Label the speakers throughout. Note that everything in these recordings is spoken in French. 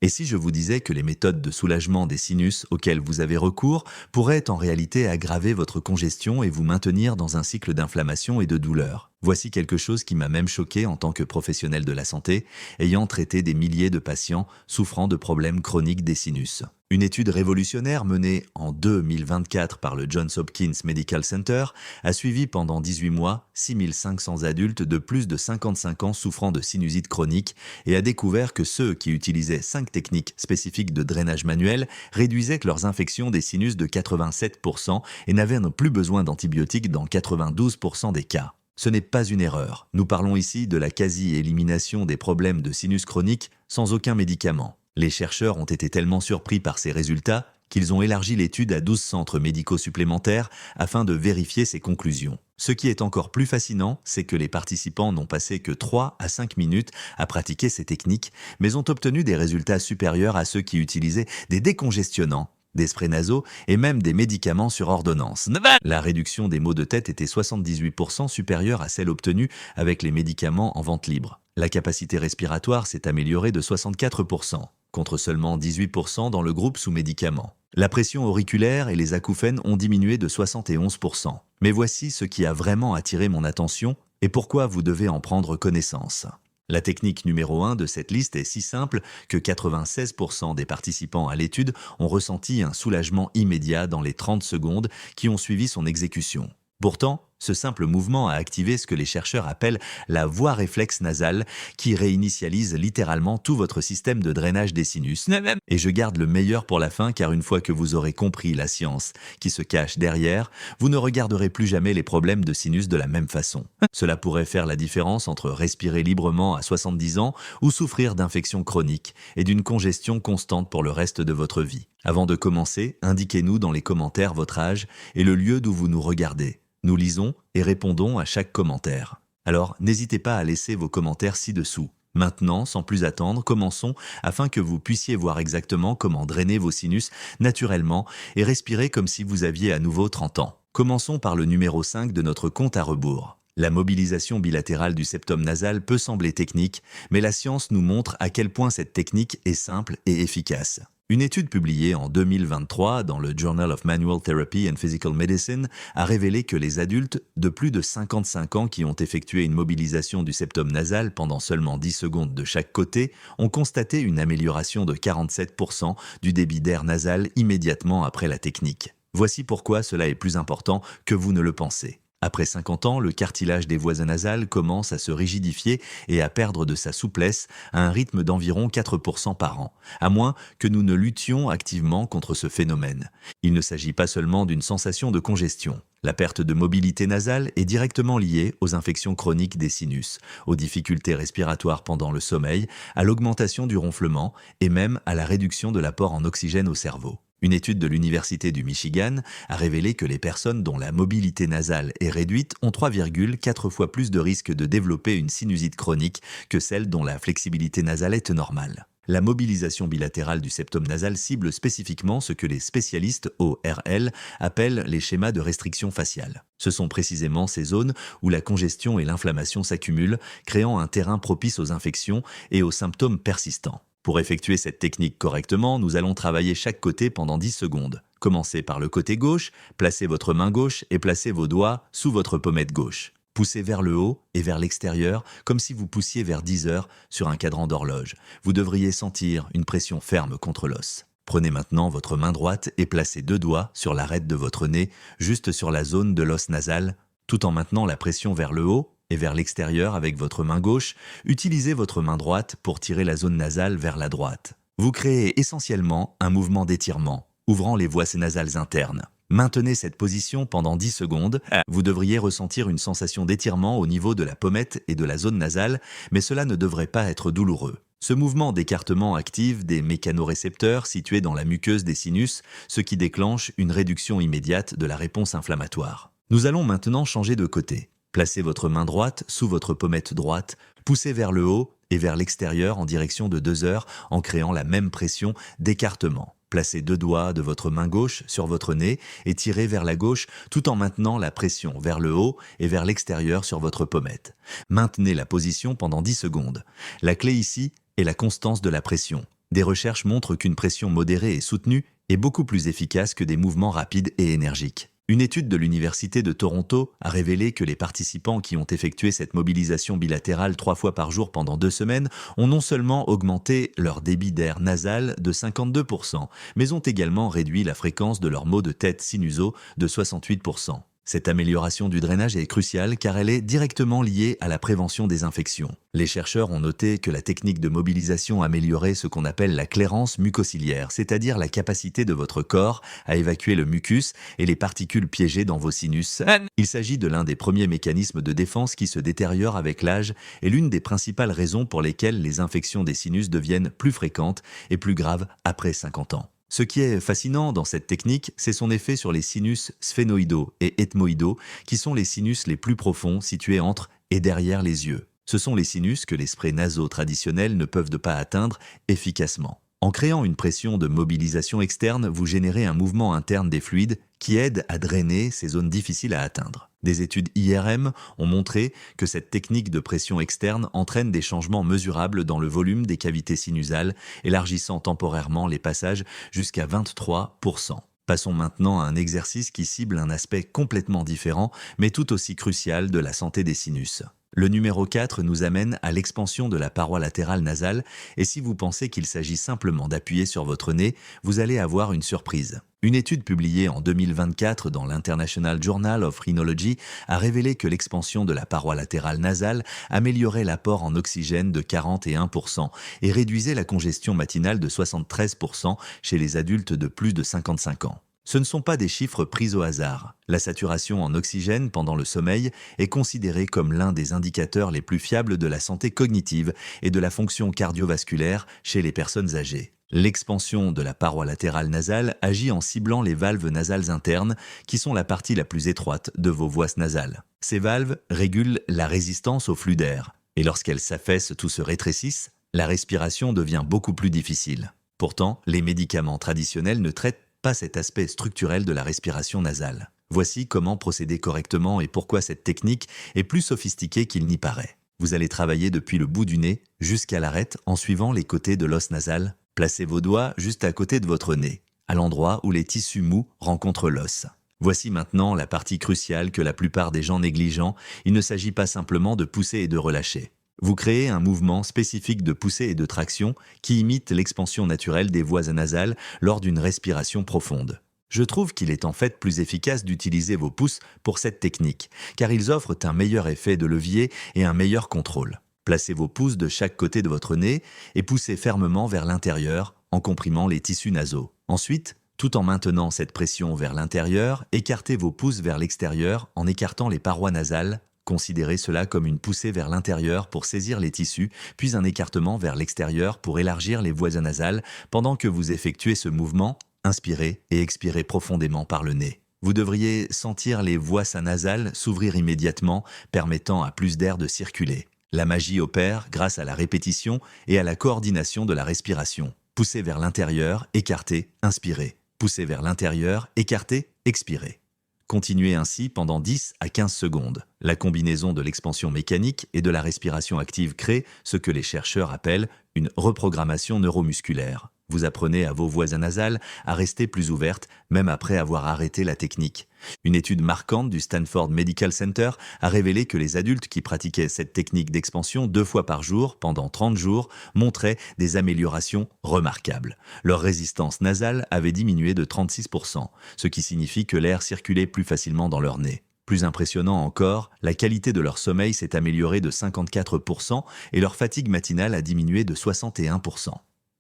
Speaker 1: Et si je vous disais que les méthodes de soulagement des sinus auxquelles vous avez recours pourraient en réalité aggraver votre congestion et vous maintenir dans un cycle d'inflammation et de douleur? Voici quelque chose qui m'a même choqué en tant que professionnel de la santé, ayant traité des milliers de patients souffrant de problèmes chroniques des sinus. Une étude révolutionnaire menée en 2024 par le Johns Hopkins Medical Center a suivi pendant 18 mois 6500 adultes de plus de 55 ans souffrant de sinusite chronique et a découvert que ceux qui utilisaient 5 techniques spécifiques de drainage manuel réduisaient leurs infections des sinus de 87% et n'avaient non plus besoin d'antibiotiques dans 92% des cas. Ce n'est pas une erreur. Nous parlons ici de la quasi-élimination des problèmes de sinus chroniques sans aucun médicament. Les chercheurs ont été tellement surpris par ces résultats qu'ils ont élargi l'étude à 12 centres médicaux supplémentaires afin de vérifier ces conclusions. Ce qui est encore plus fascinant, c'est que les participants n'ont passé que 3 à 5 minutes à pratiquer ces techniques, mais ont obtenu des résultats supérieurs à ceux qui utilisaient des décongestionnants, des sprays nasaux et même des médicaments sur ordonnance. La réduction des maux de tête était 78% supérieure à celle obtenue avec les médicaments en vente libre. La capacité respiratoire s'est améliorée de 64%, contre seulement 18% dans le groupe sous médicaments. La pression auriculaire et les acouphènes ont diminué de 71%. Mais voici ce qui a vraiment attiré mon attention et pourquoi vous devez en prendre connaissance. La technique numéro 1 de cette liste est si simple que 96% des participants à l'étude ont ressenti un soulagement immédiat dans les 30 secondes qui ont suivi son exécution. Pourtant, ce simple mouvement a activé ce que les chercheurs appellent la voie réflexe nasale qui réinitialise littéralement tout votre système de drainage des sinus. Et je garde le meilleur pour la fin car une fois que vous aurez compris la science qui se cache derrière, vous ne regarderez plus jamais les problèmes de sinus de la même façon. Cela pourrait faire la différence entre respirer librement à 70 ans ou souffrir d'infections chroniques et d'une congestion constante pour le reste de votre vie. Avant de commencer, indiquez-nous dans les commentaires votre âge et le lieu d'où vous nous regardez. Nous lisons et répondons à chaque commentaire. Alors, n'hésitez pas à laisser vos commentaires ci-dessous. Maintenant, sans plus attendre, commençons afin que vous puissiez voir exactement comment drainer vos sinus naturellement et respirer comme si vous aviez à nouveau 30 ans. Commençons par le numéro 5 de notre compte à rebours. La mobilisation bilatérale du septum nasal peut sembler technique, mais la science nous montre à quel point cette technique est simple et efficace. Une étude publiée en 2023 dans le Journal of Manual Therapy and Physical Medicine a révélé que les adultes de plus de 55 ans qui ont effectué une mobilisation du septum nasal pendant seulement 10 secondes de chaque côté ont constaté une amélioration de 47% du débit d'air nasal immédiatement après la technique. Voici pourquoi cela est plus important que vous ne le pensez. Après 50 ans, le cartilage des voies nasales commence à se rigidifier et à perdre de sa souplesse à un rythme d'environ 4% par an, à moins que nous ne luttions activement contre ce phénomène. Il ne s'agit pas seulement d'une sensation de congestion. La perte de mobilité nasale est directement liée aux infections chroniques des sinus, aux difficultés respiratoires pendant le sommeil, à l'augmentation du ronflement et même à la réduction de l'apport en oxygène au cerveau. Une étude de l'Université du Michigan a révélé que les personnes dont la mobilité nasale est réduite ont 3,4 fois plus de risques de développer une sinusite chronique que celles dont la flexibilité nasale est normale. La mobilisation bilatérale du septum nasal cible spécifiquement ce que les spécialistes ORL appellent les schémas de restriction faciale. Ce sont précisément ces zones où la congestion et l'inflammation s'accumulent, créant un terrain propice aux infections et aux symptômes persistants. Pour effectuer cette technique correctement, nous allons travailler chaque côté pendant 10 secondes. Commencez par le côté gauche, placez votre main gauche et placez vos doigts sous votre pommette gauche. Poussez vers le haut et vers l'extérieur comme si vous poussiez vers 10 heures sur un cadran d'horloge. Vous devriez sentir une pression ferme contre l'os. Prenez maintenant votre main droite et placez 2 doigts sur l'arête de votre nez, juste sur la zone de l'os nasal, tout en maintenant la pression vers le haut et vers l'extérieur avec votre main gauche, utilisez votre main droite pour tirer la zone nasale vers la droite. Vous créez essentiellement un mouvement d'étirement, ouvrant les voies nasales internes. Maintenez cette position pendant 10 secondes. Vous devriez ressentir une sensation d'étirement au niveau de la pommette et de la zone nasale, mais cela ne devrait pas être douloureux. Ce mouvement d'écartement active des mécanorécepteurs situés dans la muqueuse des sinus, ce qui déclenche une réduction immédiate de la réponse inflammatoire. Nous allons maintenant changer de côté. Placez votre main droite sous votre pommette droite, poussez vers le haut et vers l'extérieur en direction de 2 heures en créant la même pression d'écartement. Placez 2 doigts de votre main gauche sur votre nez et tirez vers la gauche tout en maintenant la pression vers le haut et vers l'extérieur sur votre pommette. Maintenez la position pendant 10 secondes. La clé ici est la constance de la pression. Des recherches montrent qu'une pression modérée et soutenue est beaucoup plus efficace que des mouvements rapides et énergiques. Une étude de l'Université de Toronto a révélé que les participants qui ont effectué cette mobilisation bilatérale 3 fois par jour pendant 2 semaines ont non seulement augmenté leur débit d'air nasal de 52%, mais ont également réduit la fréquence de leurs maux de tête sinusaux de 68%. Cette amélioration du drainage est cruciale car elle est directement liée à la prévention des infections. Les chercheurs ont noté que la technique de mobilisation améliorait ce qu'on appelle la clairance mucociliaire, c'est-à-dire la capacité de votre corps à évacuer le mucus et les particules piégées dans vos sinus. Il s'agit de l'un des premiers mécanismes de défense qui se détériore avec l'âge et l'une des principales raisons pour lesquelles les infections des sinus deviennent plus fréquentes et plus graves après 50 ans. Ce qui est fascinant dans cette technique, c'est son effet sur les sinus sphénoïdaux et ethmoïdaux, qui sont les sinus les plus profonds situés entre et derrière les yeux. Ce sont les sinus que les sprays nasaux traditionnels ne peuvent pas atteindre efficacement. En créant une pression de mobilisation externe, vous générez un mouvement interne des fluides qui aide à drainer ces zones difficiles à atteindre. Des études IRM ont montré que cette technique de pression externe entraîne des changements mesurables dans le volume des cavités sinusales, élargissant temporairement les passages jusqu'à 23%. Passons maintenant à un exercice qui cible un aspect complètement différent, mais tout aussi crucial de la santé des sinus. Le numéro 4 nous amène à l'expansion de la paroi latérale nasale, et si vous pensez qu'il s'agit simplement d'appuyer sur votre nez, vous allez avoir une surprise. Une étude publiée en 2024 dans l'International Journal of Rhinology a révélé que l'expansion de la paroi latérale nasale améliorait l'apport en oxygène de 41% et réduisait la congestion matinale de 73% chez les adultes de plus de 55 ans. Ce ne sont pas des chiffres pris au hasard. La saturation en oxygène pendant le sommeil est considérée comme l'un des indicateurs les plus fiables de la santé cognitive et de la fonction cardiovasculaire chez les personnes âgées. L'expansion de la paroi latérale nasale agit en ciblant les valves nasales internes, qui sont la partie la plus étroite de vos voies nasales. Ces valves régulent la résistance au flux d'air, et lorsqu'elles s'affaissent ou se rétrécissent, la respiration devient beaucoup plus difficile. Pourtant, les médicaments traditionnels ne traitent pas cet aspect structurel de la respiration nasale. Voici comment procéder correctement et pourquoi cette technique est plus sophistiquée qu'il n'y paraît. Vous allez travailler depuis le bout du nez jusqu'à l'arête en suivant les côtés de l'os nasal. Placez vos doigts juste à côté de votre nez, à l'endroit où les tissus mous rencontrent l'os. Voici maintenant la partie cruciale que la plupart des gens négligent. Il ne s'agit pas simplement de pousser et de relâcher. Vous créez un mouvement spécifique de poussée et de traction qui imite l'expansion naturelle des voies nasales lors d'une respiration profonde. Je trouve qu'il est en fait plus efficace d'utiliser vos pouces pour cette technique, car ils offrent un meilleur effet de levier et un meilleur contrôle. Placez vos pouces de chaque côté de votre nez et poussez fermement vers l'intérieur en comprimant les tissus nasaux. Ensuite, tout en maintenant cette pression vers l'intérieur, écartez vos pouces vers l'extérieur en écartant les parois nasales. Considérez cela comme une poussée vers l'intérieur pour saisir les tissus, puis un écartement vers l'extérieur pour élargir les voies nasales. Pendant que vous effectuez ce mouvement, inspirez et expirez profondément par le nez. Vous devriez sentir les voies nasales s'ouvrir immédiatement, permettant à plus d'air de circuler. La magie opère grâce à la répétition et à la coordination de la respiration. Poussez vers l'intérieur, écartez, inspirez. Poussez vers l'intérieur, écartez, expirez. Continuez ainsi pendant 10 à 15 secondes. La combinaison de l'expansion mécanique et de la respiration active crée ce que les chercheurs appellent une reprogrammation neuromusculaire. Vous apprenez à vos voies nasales à rester plus ouvertes, même après avoir arrêté la technique. Une étude marquante du Stanford Medical Center a révélé que les adultes qui pratiquaient cette technique d'expansion 2 fois par jour pendant 30 jours montraient des améliorations remarquables. Leur résistance nasale avait diminué de 36%, ce qui signifie que l'air circulait plus facilement dans leur nez. Plus impressionnant encore, la qualité de leur sommeil s'est améliorée de 54% et leur fatigue matinale a diminué de 61%.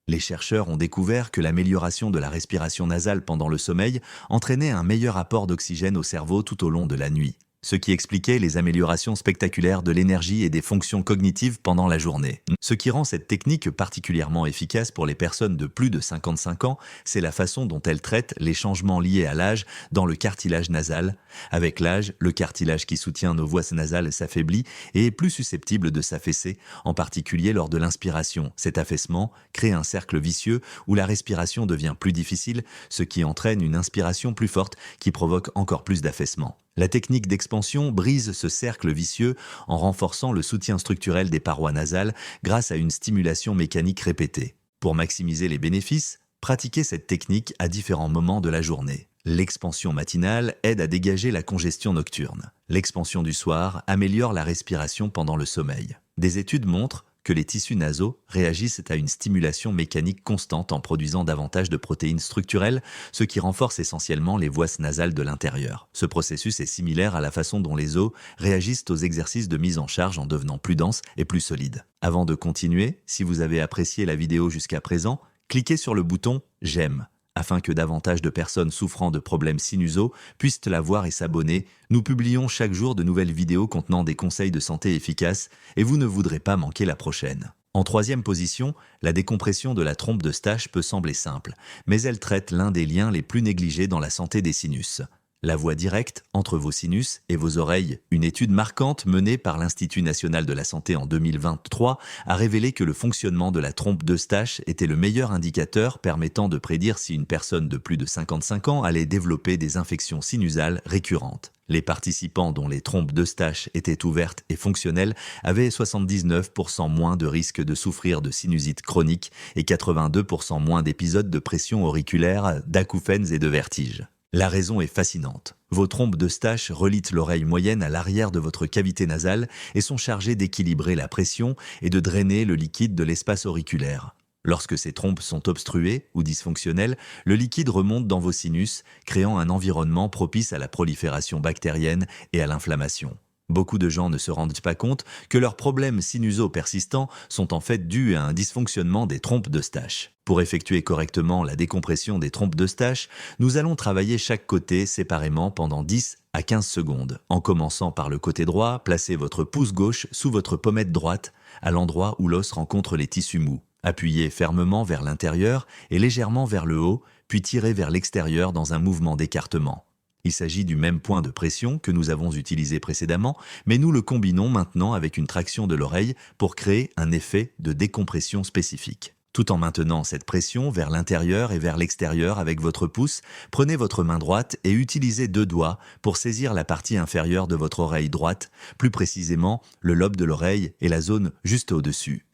Speaker 1: Les chercheurs ont découvert que l'amélioration de la respiration nasale pendant le sommeil entraînait un meilleur apport d'oxygène au cerveau tout au long de la nuit, ce qui expliquait les améliorations spectaculaires de l'énergie et des fonctions cognitives pendant la journée. Ce qui rend cette technique particulièrement efficace pour les personnes de plus de 55 ans, c'est la façon dont elle traite les changements liés à l'âge dans le cartilage nasal. Avec l'âge, le cartilage qui soutient nos voies nasales s'affaiblit et est plus susceptible de s'affaisser, en particulier lors de l'inspiration. Cet affaissement crée un cercle vicieux où la respiration devient plus difficile, ce qui entraîne une inspiration plus forte qui provoque encore plus d'affaissement. La technique d'expansion brise ce cercle vicieux en renforçant le soutien structurel des parois nasales grâce à une stimulation mécanique répétée. Pour maximiser les bénéfices, pratiquez cette technique à différents moments de la journée. L'expansion matinale aide à dégager la congestion nocturne. L'expansion du soir améliore la respiration pendant le sommeil. Des études montrent que les tissus nasaux réagissent à une stimulation mécanique constante en produisant davantage de protéines structurelles, ce qui renforce essentiellement les voies nasales de l'intérieur. Ce processus est similaire à la façon dont les os réagissent aux exercices de mise en charge en devenant plus denses et plus solides. Avant de continuer, si vous avez apprécié la vidéo jusqu'à présent, cliquez sur le bouton « J'aime » afin que davantage de personnes souffrant de problèmes sinusaux puissent la voir et s'abonner. Nous publions chaque jour de nouvelles vidéos contenant des conseils de santé efficaces et vous ne voudrez pas manquer la prochaine. En troisième position, la décompression de la trompe d'Eustache peut sembler simple, mais elle traite l'un des liens les plus négligés dans la santé des sinus. La voie directe entre vos sinus et vos oreilles. Une étude marquante menée par l'Institut national de la santé en 2023 a révélé que le fonctionnement de la trompe d'Eustache était le meilleur indicateur permettant de prédire si une personne de plus de 55 ans allait développer des infections sinusales récurrentes. Les participants dont les trompes d'Eustache étaient ouvertes et fonctionnelles avaient 79% moins de risque de souffrir de sinusite chronique et 82% moins d'épisodes de pression auriculaire, d'acouphènes et de vertiges. La raison est fascinante. Vos trompes d'Eustache relient l'oreille moyenne à l'arrière de votre cavité nasale et sont chargées d'équilibrer la pression et de drainer le liquide de l'espace auriculaire. Lorsque ces trompes sont obstruées ou dysfonctionnelles, le liquide remonte dans vos sinus, créant un environnement propice à la prolifération bactérienne et à l'inflammation. Beaucoup de gens ne se rendent pas compte que leurs problèmes sinusaux persistants sont en fait dus à un dysfonctionnement des trompes d'Eustache. Pour effectuer correctement la décompression des trompes d'Eustache, nous allons travailler chaque côté séparément pendant 10 à 15 secondes. En commençant par le côté droit, placez votre pouce gauche sous votre pommette droite, à l'endroit où l'os rencontre les tissus mous. Appuyez fermement vers l'intérieur et légèrement vers le haut, puis tirez vers l'extérieur dans un mouvement d'écartement. Il s'agit du même point de pression que nous avons utilisé précédemment, mais nous le combinons maintenant avec une traction de l'oreille pour créer un effet de décompression spécifique. Tout en maintenant cette pression vers l'intérieur et vers l'extérieur avec votre pouce, prenez votre main droite et utilisez 2 doigts pour saisir la partie inférieure de votre oreille droite, plus précisément le lobe de l'oreille et la zone juste au-dessus.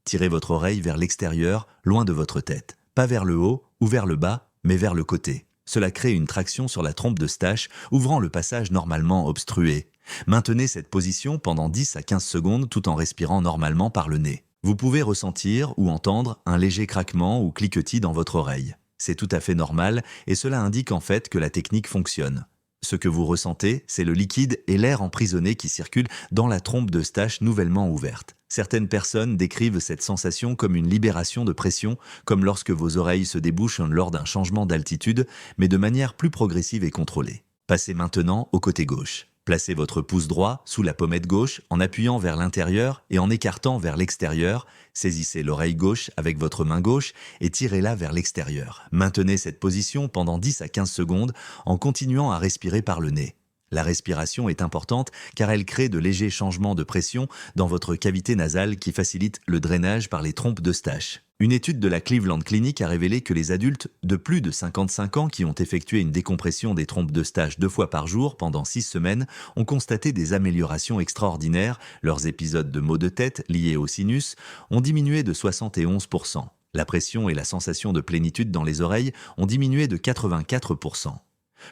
Speaker 1: Tirez votre oreille vers l'extérieur, loin de votre tête, pas vers le haut ou vers le bas, mais vers le côté. Cela crée une traction sur la trompe d'Eustache, ouvrant le passage normalement obstrué. Maintenez cette position pendant 10 à 15 secondes tout en respirant normalement par le nez. Vous pouvez ressentir ou entendre un léger craquement ou cliquetis dans votre oreille. C'est tout à fait normal et cela indique en fait que la technique fonctionne. Ce que vous ressentez, c'est le liquide et l'air emprisonné qui circulent dans la trompe d'Eustache nouvellement ouverte. Certaines personnes décrivent cette sensation comme une libération de pression, comme lorsque vos oreilles se débouchent lors d'un changement d'altitude, mais de manière plus progressive et contrôlée. Passez maintenant au côté gauche. Placez votre pouce droit sous la pommette gauche en appuyant vers l'intérieur et en écartant vers l'extérieur. Saisissez l'oreille gauche avec votre main gauche et tirez-la vers l'extérieur. Maintenez cette position pendant 10 à 15 secondes en continuant à respirer par le nez. La respiration est importante car elle crée de légers changements de pression dans votre cavité nasale qui facilitent le drainage par les trompes d'Eustache. Une étude de la Cleveland Clinic a révélé que les adultes de plus de 55 ans qui ont effectué une décompression des trompes d'Eustache 2 fois par jour pendant 6 semaines ont constaté des améliorations extraordinaires. Leurs épisodes de maux de tête liés au sinus ont diminué de 71%. La pression et la sensation de plénitude dans les oreilles ont diminué de 84%.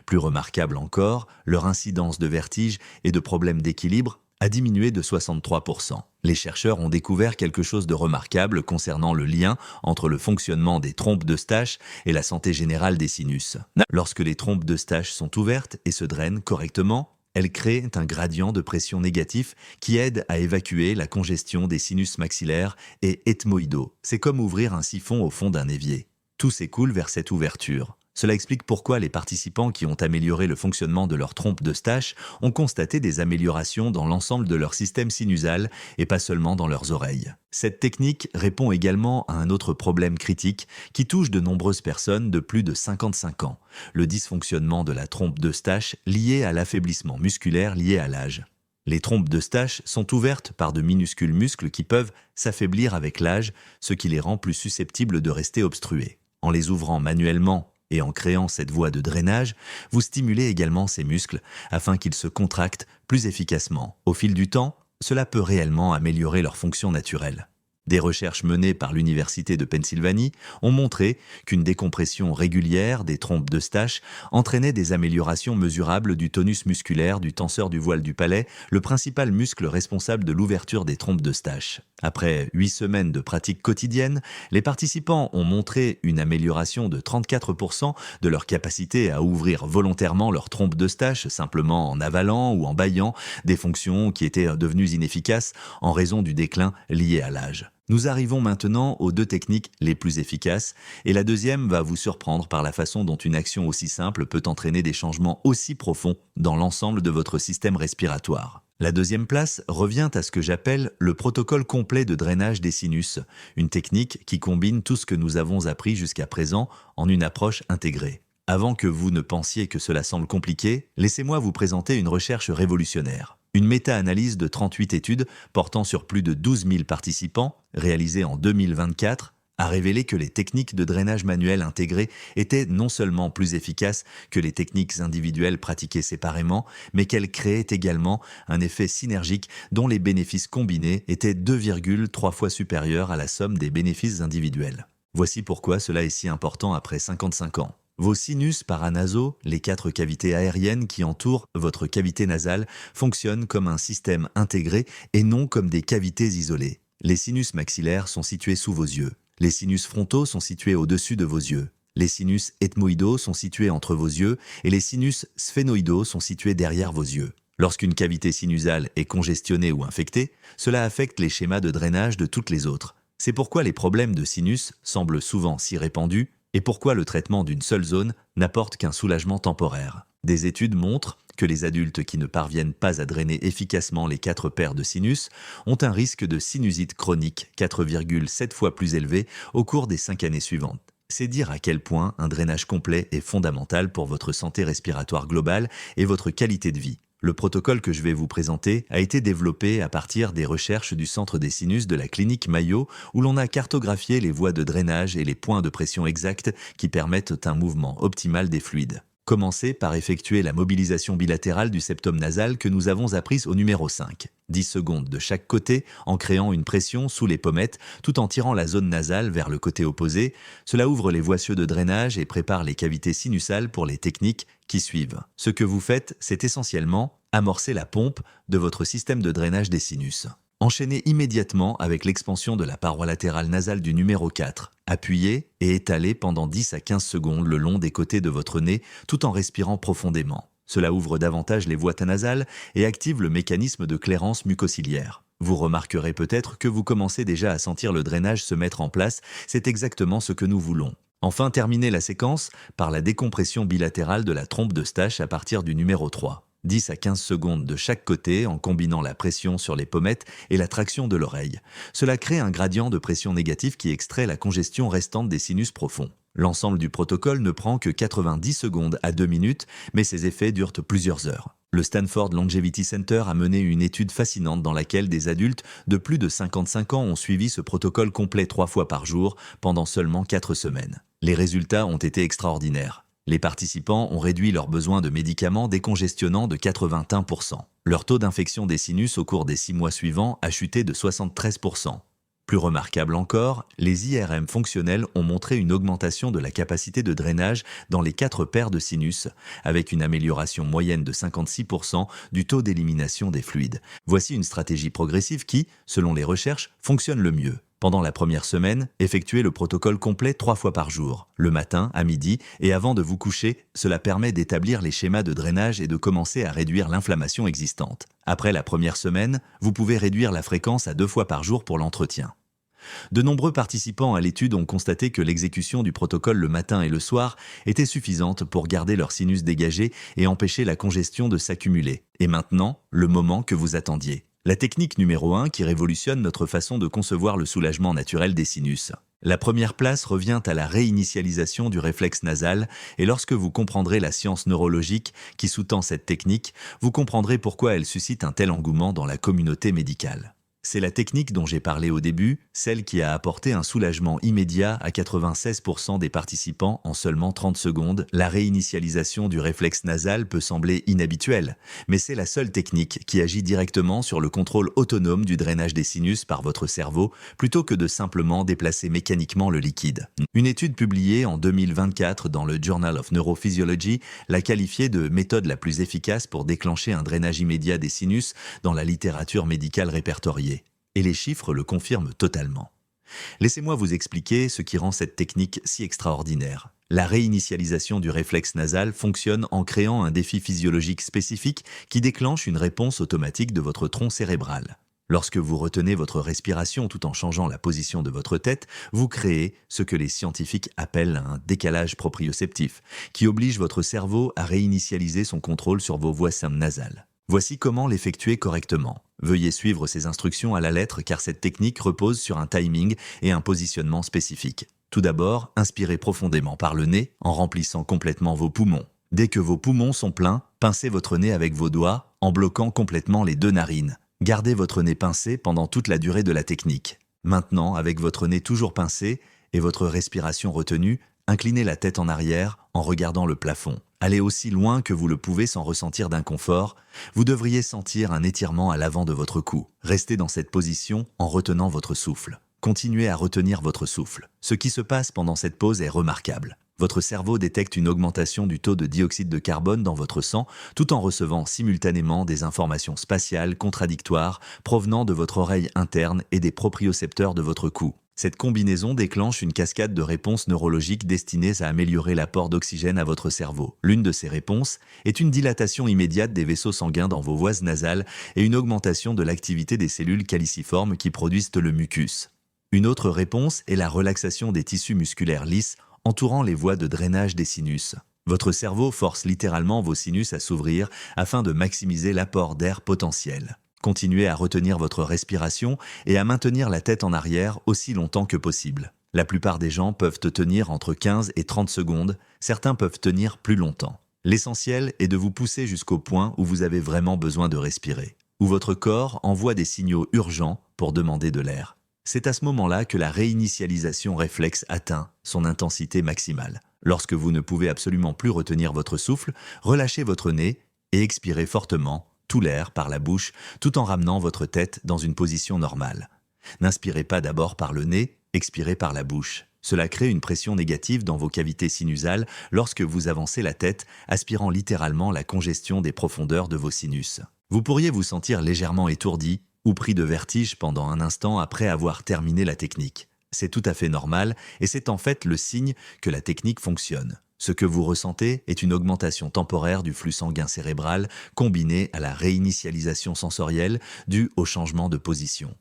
Speaker 1: Plus remarquable encore, leur incidence de vertige et de problèmes d'équilibre a diminué de 63%. Les chercheurs ont découvert quelque chose de remarquable concernant le lien entre le fonctionnement des trompes d'Eustache et la santé générale des sinus. Lorsque les trompes d'Eustache sont ouvertes et se drainent correctement, elles créent un gradient de pression négatif qui aide à évacuer la congestion des sinus maxillaires et ethmoïdaux. C'est comme ouvrir un siphon au fond d'un évier. Tout s'écoule vers cette ouverture. Cela explique pourquoi les participants qui ont amélioré le fonctionnement de leur trompe d'Eustache ont constaté des améliorations dans l'ensemble de leur système sinusal et pas seulement dans leurs oreilles. Cette technique répond également à un autre problème critique qui touche de nombreuses personnes de plus de 55 ans, le dysfonctionnement de la trompe d'Eustache lié à l'affaiblissement musculaire lié à l'âge. Les trompes d'Eustache sont ouvertes par de minuscules muscles qui peuvent s'affaiblir avec l'âge, ce qui les rend plus susceptibles de rester obstrués. En les ouvrant manuellement, et en créant cette voie de drainage, vous stimulez également ces muscles afin qu'ils se contractent plus efficacement. Au fil du temps, cela peut réellement améliorer leur fonction naturelle. Des recherches menées par l'Université de Pennsylvanie ont montré qu'une décompression régulière des trompes d'Eustache entraînait des améliorations mesurables du tonus musculaire du tenseur du voile du palais, le principal muscle responsable de l'ouverture des trompes d'Eustache. Après 8 semaines de pratique quotidienne, les participants ont montré une amélioration de 34% de leur capacité à ouvrir volontairement leurs trompes d'Eustache simplement en avalant ou en bâillant, des fonctions qui étaient devenues inefficaces en raison du déclin lié à l'âge. Nous arrivons maintenant aux 2 techniques les plus efficaces, et la deuxième va vous surprendre par la façon dont une action aussi simple peut entraîner des changements aussi profonds dans l'ensemble de votre système respiratoire. La deuxième place revient à ce que j'appelle le protocole complet de drainage des sinus, une technique qui combine tout ce que nous avons appris jusqu'à présent en une approche intégrée. Avant que vous ne pensiez que cela semble compliqué, laissez-moi vous présenter une recherche révolutionnaire. Une méta-analyse de 38 études portant sur plus de 12 000 participants, réalisée en 2024, a révélé que les techniques de drainage manuel intégrées étaient non seulement plus efficaces que les techniques individuelles pratiquées séparément, mais qu'elles créaient également un effet synergique dont les bénéfices combinés étaient 2,3 fois supérieurs à la somme des bénéfices individuels. Voici pourquoi cela est si important après 55 ans. Vos sinus paranasaux, les 4 cavités aériennes qui entourent votre cavité nasale, fonctionnent comme un système intégré et non comme des cavités isolées. Les sinus maxillaires sont situés sous vos yeux. Les sinus frontaux sont situés au-dessus de vos yeux. Les sinus ethmoïdaux sont situés entre vos yeux et les sinus sphénoïdaux sont situés derrière vos yeux. Lorsqu'une cavité sinusale est congestionnée ou infectée, cela affecte les schémas de drainage de toutes les autres. C'est pourquoi les problèmes de sinus semblent souvent si répandus et pourquoi le traitement d'une seule zone n'apporte qu'un soulagement temporaire. Des études montrent que les adultes qui ne parviennent pas à drainer efficacement les 4 paires de sinus ont un risque de sinusite chronique 4,7 fois plus élevé au cours des 5 années suivantes. C'est dire à quel point un drainage complet est fondamental pour votre santé respiratoire globale et votre qualité de vie. Le protocole que je vais vous présenter a été développé à partir des recherches du Centre des sinus de la clinique Mayo, où l'on a cartographié les voies de drainage et les points de pression exacts qui permettent un mouvement optimal des fluides. Commencez par effectuer la mobilisation bilatérale du septum nasal que nous avons apprise au numéro 5. 10 secondes de chaque côté en créant une pression sous les pommettes tout en tirant la zone nasale vers le côté opposé. Cela ouvre les voies de drainage et prépare les cavités sinusales pour les techniques qui suivent. Ce que vous faites, c'est essentiellement amorcer la pompe de votre système de drainage des sinus. Enchaînez immédiatement avec l'expansion de la paroi latérale nasale du numéro 4. Appuyez et étalez pendant 10 à 15 secondes le long des côtés de votre nez tout en respirant profondément. Cela ouvre davantage les voies nasales et active le mécanisme de clairance mucociliaire. Vous remarquerez peut-être que vous commencez déjà à sentir le drainage se mettre en place, c'est exactement ce que nous voulons. Enfin, terminez la séquence par la décompression bilatérale de la trompe d'Eustache à partir du numéro 3. 10 à 15 secondes de chaque côté en combinant la pression sur les pommettes et la traction de l'oreille. Cela crée un gradient de pression négatif qui extrait la congestion restante des sinus profonds. L'ensemble du protocole ne prend que 90 secondes à 2 minutes, mais ses effets durent plusieurs heures. Le Stanford Longevity Center a mené une étude fascinante dans laquelle des adultes de plus de 55 ans ont suivi ce protocole complet 3 fois par jour pendant seulement 4 semaines. Les résultats ont été extraordinaires. Les participants ont réduit leurs besoins de médicaments décongestionnants de 81%. Leur taux d'infection des sinus au cours des 6 mois suivants a chuté de 73%. Plus remarquable encore, les IRM fonctionnels ont montré une augmentation de la capacité de drainage dans les 4 paires de sinus, avec une amélioration moyenne de 56% du taux d'élimination des fluides. Voici une stratégie progressive qui, selon les recherches, fonctionne le mieux. Pendant la première semaine, effectuez le protocole complet 3 fois par jour, le matin, à midi et avant de vous coucher. Cela permet d'établir les schémas de drainage et de commencer à réduire l'inflammation existante. Après la première semaine, vous pouvez réduire la fréquence à 2 fois par jour pour l'entretien. De nombreux participants à l'étude ont constaté que l'exécution du protocole le matin et le soir était suffisante pour garder leur sinus dégagé et empêcher la congestion de s'accumuler. Et maintenant, le moment que vous attendiez. La technique numéro 1 qui révolutionne notre façon de concevoir le soulagement naturel des sinus. La première place revient à la réinitialisation du réflexe nasal et lorsque vous comprendrez la science neurologique qui sous-tend cette technique, vous comprendrez pourquoi elle suscite un tel engouement dans la communauté médicale. C'est la technique dont j'ai parlé au début, celle qui a apporté un soulagement immédiat à 96% des participants en seulement 30 secondes. La réinitialisation du réflexe nasal peut sembler inhabituelle, mais c'est la seule technique qui agit directement sur le contrôle autonome du drainage des sinus par votre cerveau, plutôt que de simplement déplacer mécaniquement le liquide. Une étude publiée en 2024 dans le Journal of Neurophysiology l'a qualifiée de méthode la plus efficace pour déclencher un drainage immédiat des sinus dans la littérature médicale répertoriée. Et les chiffres le confirment totalement. Laissez-moi vous expliquer ce qui rend cette technique si extraordinaire. La réinitialisation du réflexe nasal fonctionne en créant un défi physiologique spécifique qui déclenche une réponse automatique de votre tronc cérébral. Lorsque vous retenez votre respiration tout en changeant la position de votre tête, vous créez ce que les scientifiques appellent un décalage proprioceptif, qui oblige votre cerveau à réinitialiser son contrôle sur vos voies nasales. Voici comment l'effectuer correctement. Veuillez suivre ces instructions à la lettre car cette technique repose sur un timing et un positionnement spécifique. Tout d'abord, inspirez profondément par le nez en remplissant complètement vos poumons. Dès que vos poumons sont pleins, pincez votre nez avec vos doigts en bloquant complètement les deux narines. Gardez votre nez pincé pendant toute la durée de la technique. Maintenant, avec votre nez toujours pincé et votre respiration retenue, inclinez la tête en arrière en regardant le plafond. Allez aussi loin que vous le pouvez sans ressentir d'inconfort. Vous devriez sentir un étirement à l'avant de votre cou. Restez dans cette position en retenant votre souffle. Continuez à retenir votre souffle. Ce qui se passe pendant cette pause est remarquable. Votre cerveau détecte une augmentation du taux de dioxyde de carbone dans votre sang tout en recevant simultanément des informations spatiales contradictoires provenant de votre oreille interne et des propriocepteurs de votre cou. Cette combinaison déclenche une cascade de réponses neurologiques destinées à améliorer l'apport d'oxygène à votre cerveau. L'une de ces réponses est une dilatation immédiate des vaisseaux sanguins dans vos voies nasales et une augmentation de l'activité des cellules caliciformes qui produisent le mucus. Une autre réponse est la relaxation des tissus musculaires lisses entourant les voies de drainage des sinus. Votre cerveau force littéralement vos sinus à s'ouvrir afin de maximiser l'apport d'air potentiel. Continuez à retenir votre respiration et à maintenir la tête en arrière aussi longtemps que possible. La plupart des gens peuvent tenir entre 15 et 30 secondes, certains peuvent tenir plus longtemps. L'essentiel est de vous pousser jusqu'au point où vous avez vraiment besoin de respirer, où votre corps envoie des signaux urgents pour demander de l'air. C'est à ce moment-là que la réinitialisation réflexe atteint son intensité maximale. Lorsque vous ne pouvez absolument plus retenir votre souffle, relâchez votre nez et expirez fortement tout l'air par la bouche tout en ramenant votre tête dans une position normale. N'inspirez pas d'abord par le nez, expirez par la bouche. Cela crée une pression négative dans vos cavités sinusales lorsque vous avancez la tête, aspirant littéralement la congestion des profondeurs de vos sinus. Vous pourriez vous sentir légèrement étourdi ou pris de vertige pendant un instant après avoir terminé la technique. C'est tout à fait normal et c'est en fait le signe que la technique fonctionne. Ce que vous ressentez est une augmentation temporaire du flux sanguin cérébral combinée à la réinitialisation sensorielle due au changement de position.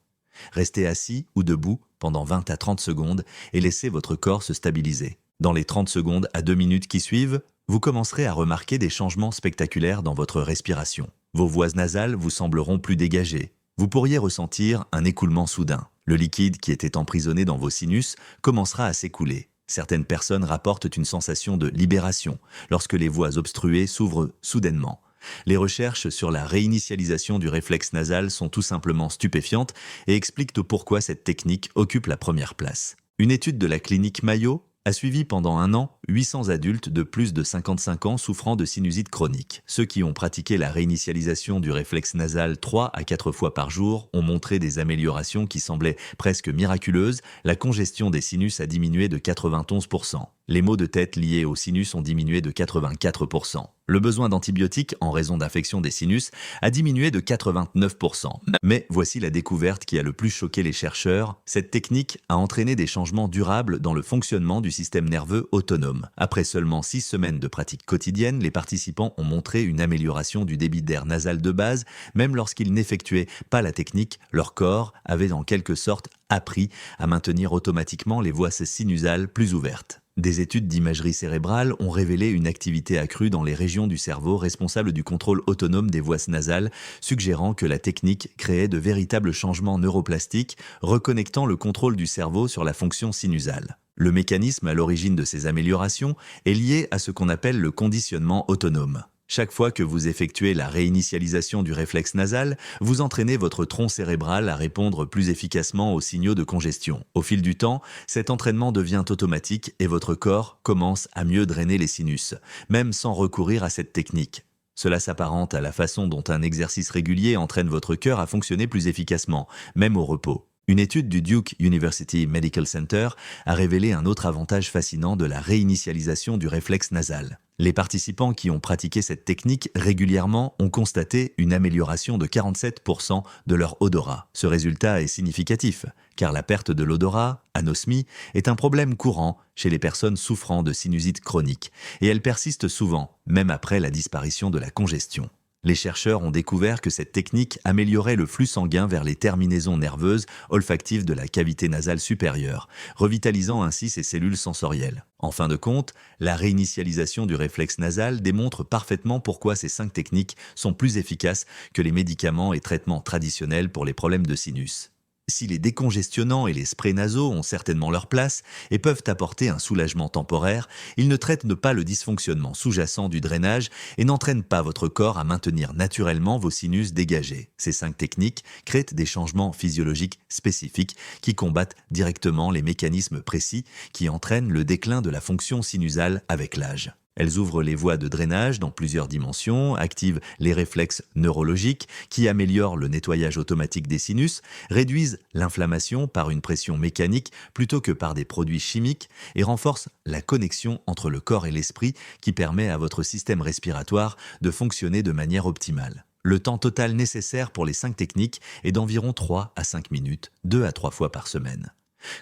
Speaker 1: Restez assis ou debout pendant 20 à 30 secondes et laissez votre corps se stabiliser. Dans les 30 secondes à 2 minutes qui suivent, vous commencerez à remarquer des changements spectaculaires dans votre respiration. Vos voies nasales vous sembleront plus dégagées. Vous pourriez ressentir un écoulement soudain. Le liquide qui était emprisonné dans vos sinus commencera à s'écouler. Certaines personnes rapportent une sensation de libération lorsque les voies obstruées s'ouvrent soudainement. Les recherches sur la réinitialisation du réflexe nasal sont tout simplement stupéfiantes et expliquent pourquoi cette technique occupe la première place. Une étude de la clinique Mayo a suivi pendant 1 an 800 adultes de plus de 55 ans souffrant de sinusite chronique. Ceux qui ont pratiqué la réinitialisation du réflexe nasal 3 à 4 fois par jour ont montré des améliorations qui semblaient presque miraculeuses. La congestion des sinus a diminué de 91%. Les maux de tête liés aux sinus ont diminué de 84%. Le besoin d'antibiotiques en raison d'infection des sinus a diminué de 89%. Mais voici la découverte qui a le plus choqué les chercheurs. Cette technique a entraîné des changements durables dans le fonctionnement du système nerveux autonome. Après seulement 6 semaines de pratique quotidienne, les participants ont montré une amélioration du débit d'air nasal de base. Même lorsqu'ils n'effectuaient pas la technique, leur corps avait en quelque sorte appris à maintenir automatiquement les voies sinusales plus ouvertes. Des études d'imagerie cérébrale ont révélé une activité accrue dans les régions du cerveau responsables du contrôle autonome des voies nasales, suggérant que la technique créait de véritables changements neuroplastiques, reconnectant le contrôle du cerveau sur la fonction sinusale. Le mécanisme à l'origine de ces améliorations est lié à ce qu'on appelle le conditionnement autonome. Chaque fois que vous effectuez la réinitialisation du réflexe nasal, vous entraînez votre tronc cérébral à répondre plus efficacement aux signaux de congestion. Au fil du temps, cet entraînement devient automatique et votre corps commence à mieux drainer les sinus, même sans recourir à cette technique. Cela s'apparente à la façon dont un exercice régulier entraîne votre cœur à fonctionner plus efficacement, même au repos. Une étude du Duke University Medical Center a révélé un autre avantage fascinant de la réinitialisation du réflexe nasal. Les participants qui ont pratiqué cette technique régulièrement ont constaté une amélioration de 47% de leur odorat. Ce résultat est significatif, car la perte de l'odorat, anosmie, est un problème courant chez les personnes souffrant de sinusite chronique, et elle persiste souvent, même après la disparition de la congestion. Les chercheurs ont découvert que cette technique améliorait le flux sanguin vers les terminaisons nerveuses olfactives de la cavité nasale supérieure, revitalisant ainsi ses cellules sensorielles. En fin de compte, la réinitialisation du réflexe nasal démontre parfaitement pourquoi ces 5 techniques sont plus efficaces que les médicaments et traitements traditionnels pour les problèmes de sinus. Si les décongestionnants et les sprays nasaux ont certainement leur place et peuvent apporter un soulagement temporaire, ils ne traitent pas le dysfonctionnement sous-jacent du drainage et n'entraînent pas votre corps à maintenir naturellement vos sinus dégagés. Ces 5 techniques créent des changements physiologiques spécifiques qui combattent directement les mécanismes précis qui entraînent le déclin de la fonction sinusale avec l'âge. Elles ouvrent les voies de drainage dans plusieurs dimensions, activent les réflexes neurologiques qui améliorent le nettoyage automatique des sinus, réduisent l'inflammation par une pression mécanique plutôt que par des produits chimiques et renforcent la connexion entre le corps et l'esprit qui permet à votre système respiratoire de fonctionner de manière optimale. Le temps total nécessaire pour les 5 techniques est d'environ 3 à 5 minutes, 2 à 3 fois par semaine.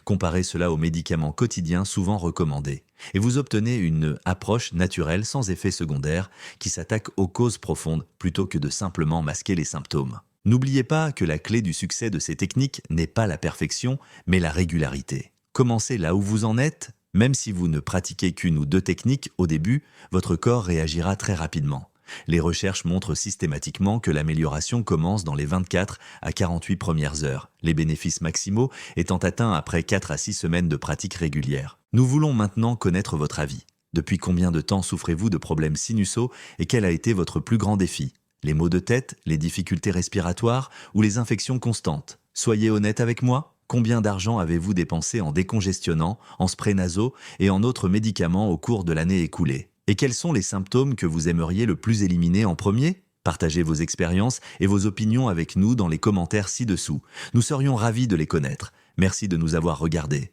Speaker 1: Comparez cela aux médicaments quotidiens souvent recommandés, et vous obtenez une approche naturelle sans effet secondaire qui s'attaque aux causes profondes plutôt que de simplement masquer les symptômes. N'oubliez pas que la clé du succès de ces techniques n'est pas la perfection, mais la régularité. Commencez là où vous en êtes, même si vous ne pratiquez qu'une ou 2 techniques au début, votre corps réagira très rapidement. Les recherches montrent systématiquement que l'amélioration commence dans les 24 à 48 premières heures, les bénéfices maximaux étant atteints après 4 à 6 semaines de pratique régulière. Nous voulons maintenant connaître votre avis. Depuis combien de temps souffrez-vous de problèmes sinusaux et quel a été votre plus grand défi? Les maux de tête, les difficultés respiratoires ou les infections constantes? Soyez honnête avec moi. Combien d'argent avez-vous dépensé en décongestionnant, en sprays nasaux et en autres médicaments au cours de l'année écoulée? Et quels sont les symptômes que vous aimeriez le plus éliminer en premier? Partagez vos expériences et vos opinions avec nous dans les commentaires ci-dessous. Nous serions ravis de les connaître. Merci de nous avoir regardés.